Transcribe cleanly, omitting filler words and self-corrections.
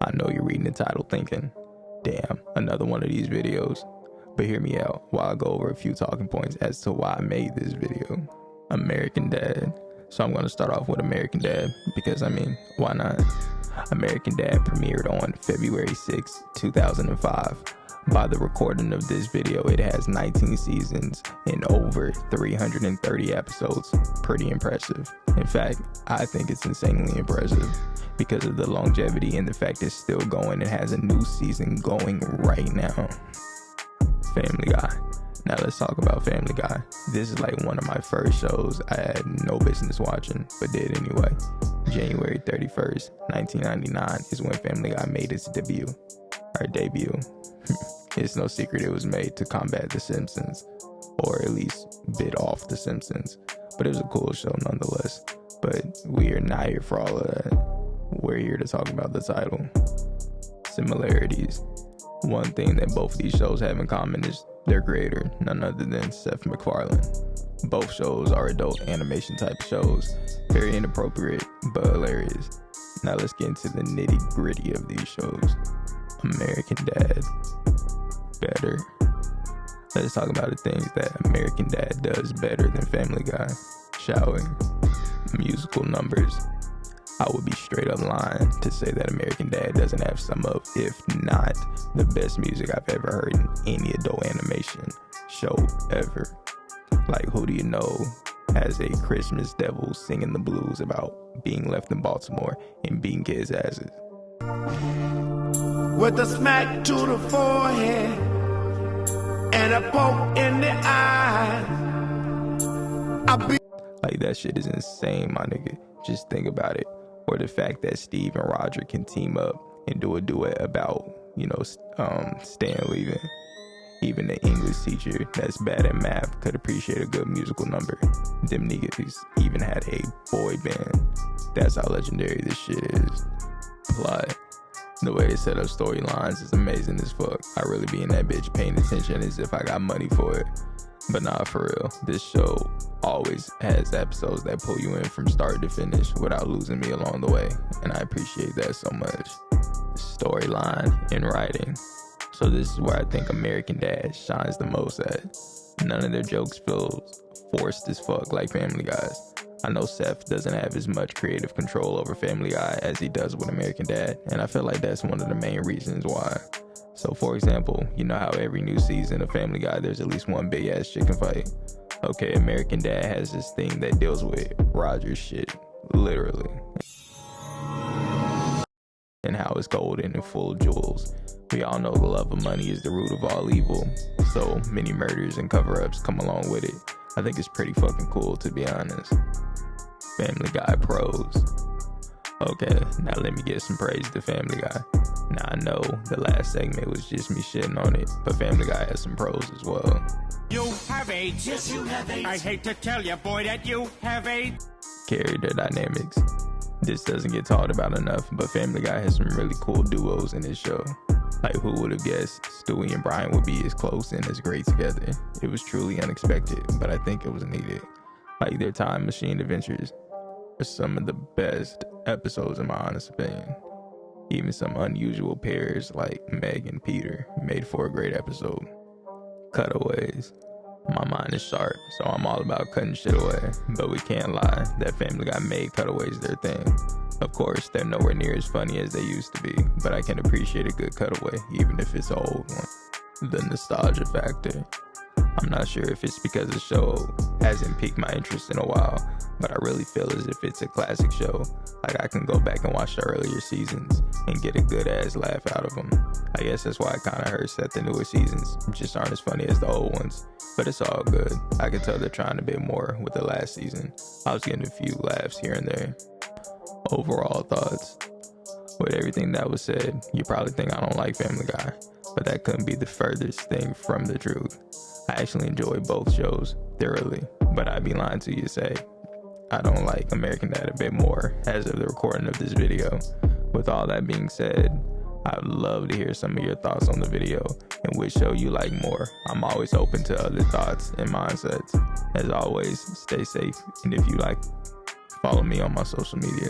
I know you're reading the title thinking, damn, another one of these videos. But hear me out while I go over a few talking points as to why I made this video. American Dad. So I'm going to start off with American Dad because, I mean, why not? American Dad premiered on February 6, 2005. By the recording of this video, it has 19 seasons and over 330 episodes. Pretty impressive. In fact, I think it's insanely impressive because of the longevity and the fact it's still going and has a new season going right now. Family Guy. Now let's talk about Family Guy. This is like one of my first shows I had no business watching, but did anyway. January 31st, 1999 is when Family Guy made its debut. It's no secret it was made to combat The Simpsons, or at least bit off The Simpsons. But it was a cool show nonetheless. But we are not here for all of that. We're here to talk about the title. Similarities. One thing that both of these shows have in common is their creator, none other than Seth MacFarlane. Both shows are adult animation type shows, very inappropriate but hilarious. Now let's get into the nitty gritty of these shows. American Dad. Better. Let's talk about the things that American Dad does better than Family Guy, shall we? Musical numbers. I would be straight up lying to say that American Dad doesn't have some of, if not the best music I've ever heard in any adult animation show ever. Like, who do you know has a Christmas devil singing the blues about being left in Baltimore and beating kids' asses? With a smack to the forehead and a poke in the eye. Like, that shit is insane, my nigga. Just think about it. Or the fact that Steve and Roger can team up and do a duet about, Stan leaving. Even the English teacher that's bad at math could appreciate a good musical number. Them niggas even had a boy band. That's how legendary this shit is. Plot. The way they set up storylines is amazing as fuck. I really be in that bitch paying attention as if I got money for it. But nah, for real, this show always has episodes that pull you in from start to finish without losing me along the way, and I appreciate that so much. Storyline and writing. So this is where I think American Dad shines the most at. None of their jokes feel forced as fuck like Family Guy's. I know Seth doesn't have as much creative control over Family Guy as he does with American Dad, and I feel like that's one of the main reasons why. So for example, you know how every new season of Family Guy there's at least one big ass chicken fight? Okay, American Dad has this thing that deals with Roger's shit, literally. And how it's golden and full of jewels. We all know the love of money is the root of all evil, so many murders and cover-ups come along with it. I think it's pretty fucking cool, to be honest. Family Guy pros. Okay, now let me give some praise to Family Guy. Now I know the last segment was just me shitting on it, but Family Guy has some pros as well. You have AIDS. Yes, you have AIDS. I hate to tell you, boy, that you have AIDS. Character dynamics. This doesn't get talked about enough, but Family Guy has some really cool duos in this show. Like, who would have guessed Stewie and Brian would be as close and as great together? It was truly unexpected, but I think it was needed. Like, their time machine adventures are some of the best episodes in my honest opinion. Even some unusual pairs like Meg and Peter made for a great episode. Cutaways. My mind is sharp, so I'm all about cutting shit away, but we can't lie, that Family Guy made cutaways their thing. Of course, they're nowhere near as funny as they used to be, but I can appreciate a good cutaway, even if it's an old one. The nostalgia factor. I'm not sure if it's because the show hasn't piqued my interest in a while, but I really feel as if it's a classic show. Like, I can go back and watch the earlier seasons and get a good ass laugh out of them. I guess that's why it kinda hurts that the newer seasons just aren't as funny as the old ones, but it's all good. I can tell they're trying a bit more with the last season. I was getting a few laughs here and there. Overall thoughts. With everything that was said, you probably think I don't like Family Guy, but that couldn't be the furthest thing from the truth. I actually enjoy both shows thoroughly, but I'd be lying to you to say I don't like American Dad a bit more as of the recording of this video. With all that being said, I would love to hear some of your thoughts on the video and which show you like more. I'm always open to other thoughts and mindsets. As always, stay safe, and if you like, follow me on my social media.